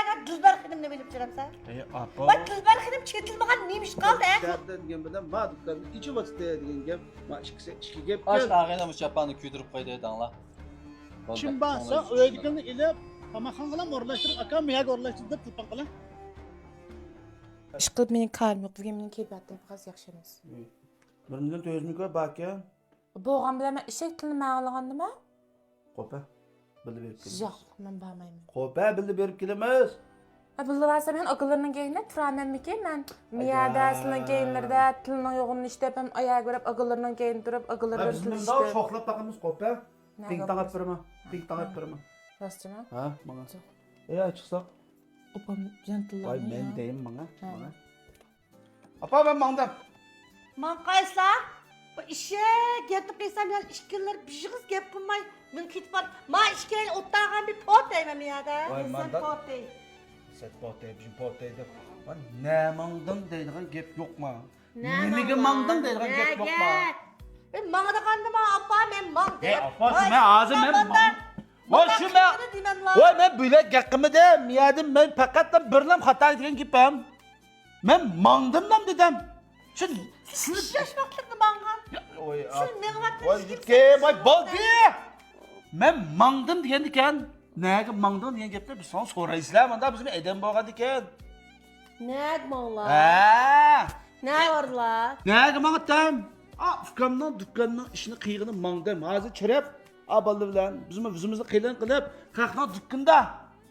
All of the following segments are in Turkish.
şehirde Dilber Hanım ne bilip duram sen? Apa. Bak Dilber Hanım çetilmeyen neymiş kaldı Derden gen bilen ma dükkanın içi vakit degan gap. Ma iki gap. Aşk ağayla mı çapanı küydürüp koydu danla. Kim varsa öğretkenlik ile pamakan kılan orlaştırıp akam miyak orlaştırıp tıpan kılan. İş qilib mening kalim yo'q, bizga mening kayfiyatim biroz yaxshi emas. Birimizdan to'yimiz ko'p baka. Bo'lgan bilan men eshak tilini ma'lug'an nima? Qo'pa. Bilib berib kelamiz. Yo'q, men bormayman. Qo'pa bilib berib kelamiz. Ha, bildirsa men akalarning keyinida turamanmikin? Men miyada sizlarning keyinlarda tilning yo'g'ini ishlab, ham oyoq berib akalarning keyin turib, akalarga Biz til bunda ishlab. shoxlab taqamiz qo'pa. Ping taqab turma. Ping taqab turma. Rostmi? Ha, mana. Yo'q. Chiqsaq. Opam bilan tillarni. Voy men deyim mana. Ha. Mana. Apa ben mangdam. Man qaysa? Bu işe gapni qilsam ya 2 kunlar bijigiz gap qilmay men ketib bor. Ma ishga o'ttirgan bir pot deyman miyada. Voy, Sen manda- pot dey. Set potay, bizim potay deb. Lan ne mangdam deydigan gap yo'qmi? Ne Nimaga mangdam deydigan gap yo'qmi? Ben mangda qandima apa men mang Ey deyap. apa men hozir men Voy şu men Voy men buylak gaqimida miyadim men faqatdan birlam xato degan gapim. Men mangdimdan dedim. Shu siz Yaşmaklıklı mangan. Voy Sen ne vaxt voy gitke voy boldi. Men mangdim degan ekan. Nega mangdim degan gapni biz son so'raysizlar menda bizim edam bo'lgan ekan. Ne etmanlar? Ha! Ne varlar? Nega mangdim? Ukamdan dükkanning ishini qiyg'ini mangdim. Hozir chirab aballi bilan bizimizni qilin qilib, qaqnoq dükkanda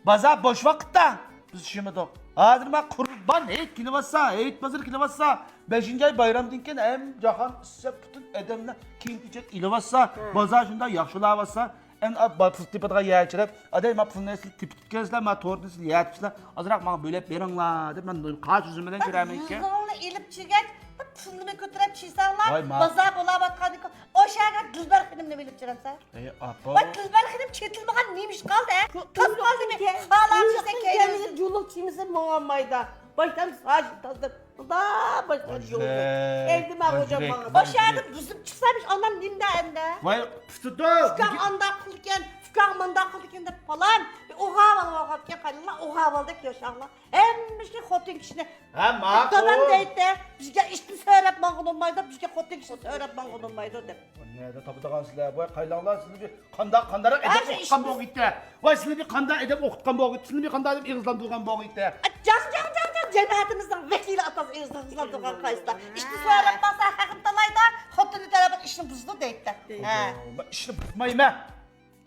bozor bo'sh vaqtda biz ishimidik. Hozir men qurban hayit kelyapsa, hayit bozor kelyapsa, 5-ay bayramdan keyin ham jahon issa butun odamlar kiyim-kechak ilyapsa, bozor shunda yaxshilayapsa, en pul tepadigan yerchilab, aday men pulni tepib men to'rtni yeyapsizlar. Ozroq menga bo'lib beringlar deb men qarshi yuzim bilan ko'raman ekan. Yüzünü ilip çiğet. Pulunu götürüp çiğsanlar. Vay ma- Bazar bulabatkan. O şehirde Dilber Hanım ne bilip duram sen? Ey apa. Bak Dilber Hanım çetilmeyen neymiş kaldı Kız kaldı mı? Sağlam size kendinizi. Culuk çimisi muammayda. Baştan saç tadı. Da baştan yolu. Evdime hocam bana. O şehirde bizim çıksaymış ondan nimde ende. Vay tutu. Fıkan anda kılırken, fıkan manda kılırken de falan. Oha havalı kalırlar, oha havalı da yaşarlar. Hem işte hotin kişine. Ha ma. Adam deydi, bizge işte öğretmen olmaydı, bizge hotin kişisi öğretmen olmaydı de. Nerede tapıdığan sizler? Vay qaylanlar sizni bir qandaq edep Her şey o'qitgan işte- bo'g itdi. Vay sizni bir qandaq edep o'qitgan bo'g itdi. Sizni bir qandaq edep ig'izlantirgan bo'g itdi. Can cemiyetimizden vekili atası ırzakızlar doğan kayıslar. İşte öğretmen hakim talayda, hotini tarafın işini buzdu deydi. He. Ben ishni bitmayman.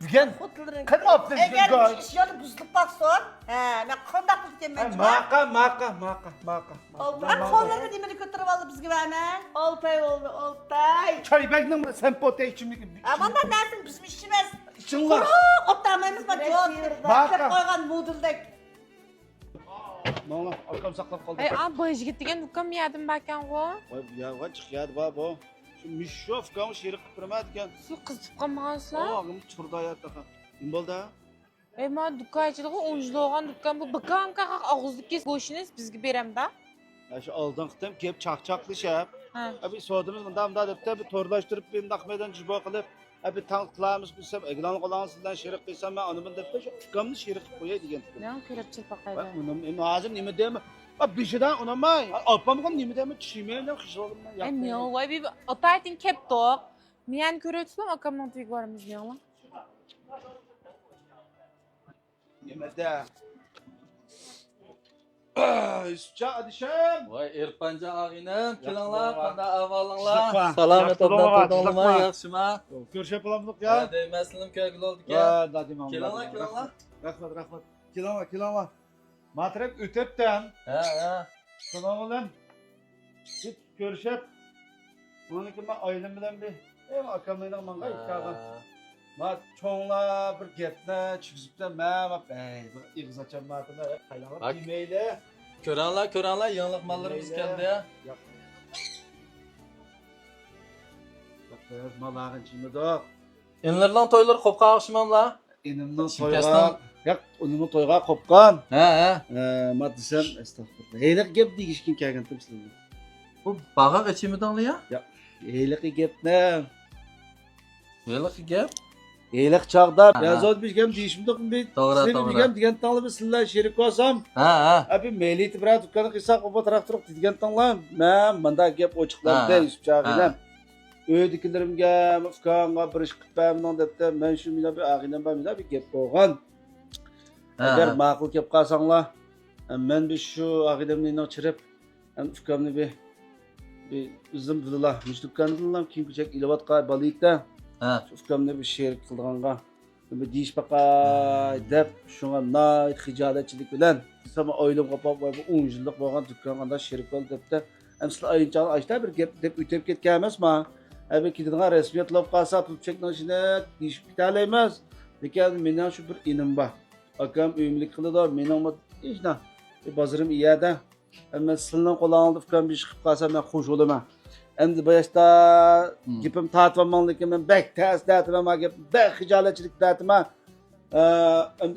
Bugun Otların qani olibdi Eğer bugun? bu iş yolu buzluk bak son, he, ben kondak kılken ben cuma. Maqa. Ben kollarını demiri götürüp aldı biz gibi hemen. Oltay oldu oltay. Çaybekning sempatiya içimlik. Aman da nersin bizim işimiz. İşinlar. Otlamayımız var yok. Baka. Hep koygan muduldek. Mana arkam saqlab qoldi. Ey, a boyish ketgan ukam miyadim bakan go. Voy bu yoqqa chiqyapti va bu. Shu mishshof kam sherik qilib turmadi ekan. Siz qizib qolmaysizlar? Oyog'im churdayapti ha. Nima bo'ldi? Ey, men dukkanchiligi o'njlogan dukkan bu bakamka og'izlik kes go'shtini bizga beramda. Ya shu oldin qitim kelib chaqchaqlashib, Ha. abi sodimiz bundan debdi, bir to'rlashtirib, bir naqmaydan jibo qilib, abi tanq qilamiz desam, e'lon qilamiz sizdan sherik qilsam, men uni debdi, shu ukamni sherik qilib qo'yay degan. Men ko'rib chilpaqaydi. Bak uni hozir nima deyman? Bak bishidan unamay. Opamga nima deyman? Tushmayman, xisholimdan Ey, men voy bir otaytin keptoq. Men ko'rib akamning to'yiga boramiz deyapman. Nimada? Yusufcha adisham. Vay Erpanja ağayım, kelinglar, qanday ahvolinglar? Sizlar Salomat yaxshi odam bo'lma, turdingmi? sizlar Yaxshimi? Ko'rishib qolamiz Ya ya. deymaslim kelgil oldik Va ya. dadimam. Kelinglar. Rahmat. Kelinglar. Matrab o'tibdan. Ha. Shuning bilan biz ko'rishib, buniki men oilam bilan bir akamning manga ikkadan. Ma cho'nglar bir gapni chiqibdi, men bir ig'zachan matini qaylanib Bak. yemaydi. Ko'ranglar, yangilik mallarimiz keldi ya. Biz malag'in chimidoq. Enlerden toylar qop qaqishmanlar. Enimning Shikastdan. to'yga, yo'q, unimning to'yga qopgan. Ha. Ma desam, astag'firullah. Heyliq gap degishkin kelgan sizlarga. Bu bag'aq ichimidangli ya? Heyliq gapni. Yeliq gap. Eylik çağda yazod bilgem deyişimdik bir. Doğru, Seni doğru. bilgem digen tanlı bir sizler şerik olsam. Ha. Abi meyliti bir dükkanı kısa kopa traktörük digen tanlam. Ben manda gep oçuklarda Ha, Yusuf çağıyla. Öğüdüklerimge, mıfkanga, bir iş kıtbağımdan depte, ben şu mina bir ağıyla ben mina bir gep boğan. Eğer makul gep kalsanla, ben bir şu ağıyla çırıp, mıfkamını bir üzüm dılıla, müş dükkanı dılılam, kim küçük ilavat kay balıkta. Ha. Mıfkamını bir şerik kıldığanga. Bir diş bakay dep, şuna nait hicaletçilik bilen. Sama oylum kapak var, bu 10 yıllık boğan dükkanında şerik ol depte. Emsli ayıncalı açta bir gep dep ütep ketkenmez ma. Abi gidinga resmiyet laf kasa tutup çekten içine diş bitalemez. Lekin menen şu bir inim var. Akam ümlik kılılar menen mat işna. Bazırım iyada. Ama sılın kulağını fıkan bir çıkıp kalsa ben hoş olama. Endi başta gipim tatvamanlık ben bek ters dağıtım ama gip bek hicaletçilik dağıtım ha.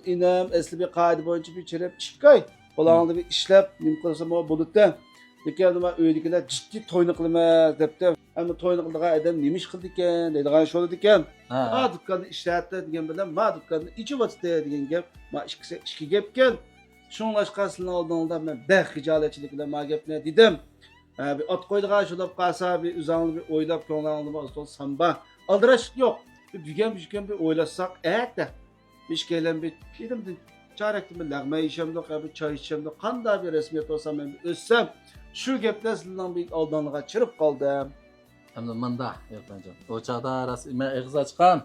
İnem esli bir kaydı boyunca bir çirep çıkay. Kulağını bir işlep mümkünse o bulutta. Lekin ama öylekiler ciddi toyunu kılmaz depte. Ama toyunu kıldığı adam nemiş kıldı iken, deydiğen şöyle diken. Ma dükkanı işletti diyen bilen, ma dükkanı içi vatıda diyen gep. Ma işki gepken. Şunun başkasının olduğunda ben bek hicaletçilikle ma gep ne dedim. Bir at koyduğu şulap kalsa bir üzerine bir oylap konağını bastı samba. Aldıraşık yok. Bir oylasak evet de. Bir işkeyle bir dedim çarektim bir lağma işemde, bir çay içemde. Kanda bir resmiyet olsam ben bir ölsem. Şu geplersinden bir aldanlığa çırıp kaldım. Hem de manda yapacağım. O çağda arası men ağız açkan.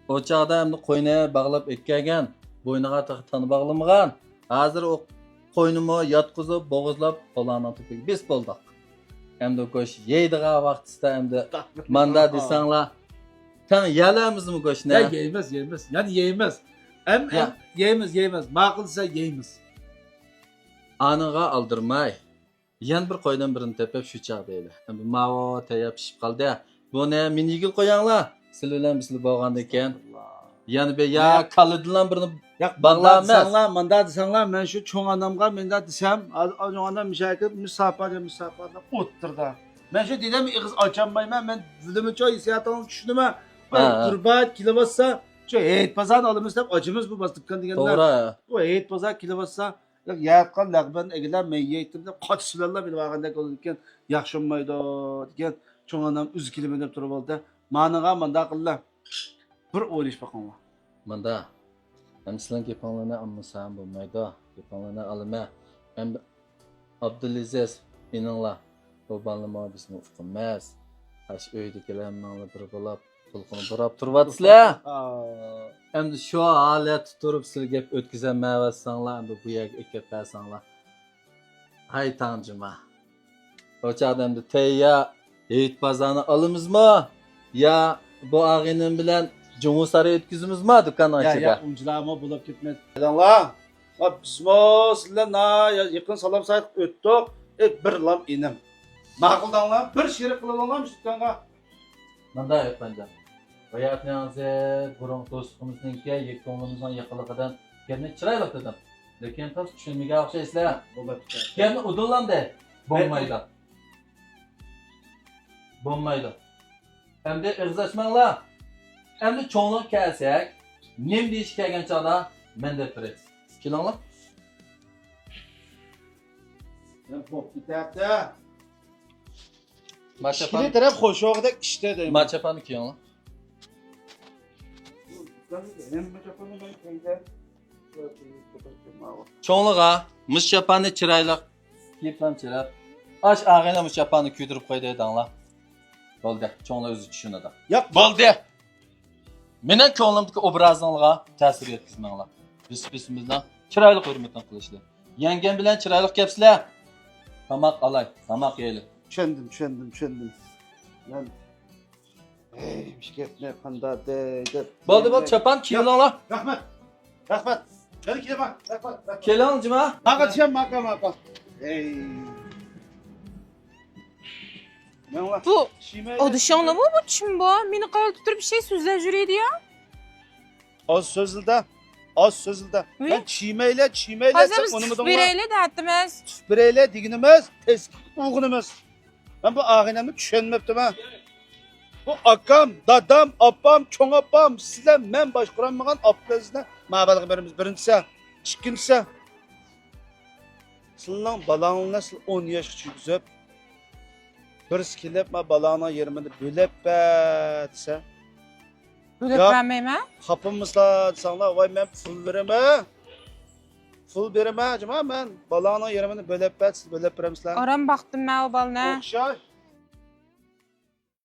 O çağda hem de koyuna bağlap etken, boynuğa tanı bağlamagan. Hazır o koynumu yatkızıp boğazlap kulağına tutup biz bulduk. Hem de koş yeydiğe vaxtında hem de manda desenla. Sen yalamiz mi koş ne? Ya yemez. Yani yemez. Ya. Yemez. Makılsa yemez. Anıga aldırmay. Yan bir koydan birini tepep şu çağda elə. Bu mavo teyap pişip kaldı ya. Bu ne min yigil koyanla. Sil bilen bisli boğanda eken. Yani be ya kalıdılan birini bağlamaz. Manda desenla ben şu çoğun adamga menda desem çoğun adam müşahit misafada oturdu. Ben şu dedim ağız açamayım ben zulümü çok hissiyatını düşündüm ha. Turbat kilovassa şu et pazar alımızda acımız bu bastıkkan diyenler. Doğru. O et pazar kilovassa yatqan laqban egiler meyyettim de kaç sularla bir vaqanda qolgan yaxshimaydi degan cho'ng onam uzkilib deb turib oldi. Maniga manda qillar. Bir o'ylash baqonlar. Manda. Hem sizin kepanlarını almasam bulmaydı. Kepanlarını alma. Hem Abdülaziz inanla. Bu banlama bizim ufkumaz. Haş öydekilerle bir bulap tulqunu burab turvatsizlar. Hem de şu halet tuturup silgep ötkizen meyvesanlar hem de bu yak eketlersanlar. Hay tancıma. O çağdan da teyya Yiğit pazarını alımız mı? Ya bu ağının bilen Cumhurbaşkanı etkizimiz mi dükkan açıga? Ya uncilama bulup gitmedi. Adamlar. Bismillah sizler na yakın salam sayıp öttük. Bir lam inim. Maquldanlar bir şerik kılalanlarmış dükkanға. Manda yapınca. Bayat neyse burun dostumuzun ki yektonumuzdan yakaladıdan kendini çıraylık dedim. Lekin tas düşünmeye okşaysızlar. Kendini udullandı. Bombaydı. Hem de ırzlaşmanla. Hem de çoğunluk kelsek. Nem deyiş kelgen çağda men de türet. Kilonlar? Ben pop gitardı. Maç İkili yapan. taraf hoşoğudek işte deyim. Maç yapan kilonlar. Çoğunluğa mış yapanı çıraylık. Yiplam çırar. Aş ağına mış yapanı küydürüp koydu edanla. Boldu. Çoğunluğa özü düşünüdü. Yap. Boldu. Menen çoğunluğumdaki obrazlığa təsir etkizmenler. Biz-bizimizden çıraylık hürmetten kılışlı. Yengen bilen çıraylık kepsizler. Tamak alay, tamak yeğili. Düşündüm. Ben... Ey, müşketme kanda de... Boldu çapan kilonlar. Rahmet. Hadi gide bak. Rahmet. Kilon cima. Makatacağım maka. Ey. Bu audisyonda mı bu kim bu? Beni kal tutup bir şey sözler jüriydi ya. Az sözülde. Ne? Ben çiğmeyle Hazırız onu mu da bireyle de attımız. bireyle diginimiz, teskik uğunumuz. Ben bu ağinemi düşünmeptim ha. Bu akam, dadam, apam, çoğ apam, sizler men başkuranmagan aplarınızda mabalga berimiz. Birincisi, ikkinchisi. Sizlarning balanglar 10 yoshga cho'kizib, birisi kelib, "Ma balangning yerimini bo'lib ber" desa, Bölüp Ya- vermeyme. "Xapimizlar" desanglar, "Voy, men pul beraman." Pul beraman, jama men balangning yerimini bo'lib ber, siz bo'lib beramizlar. Oran baktım ben o balına. O'xshash.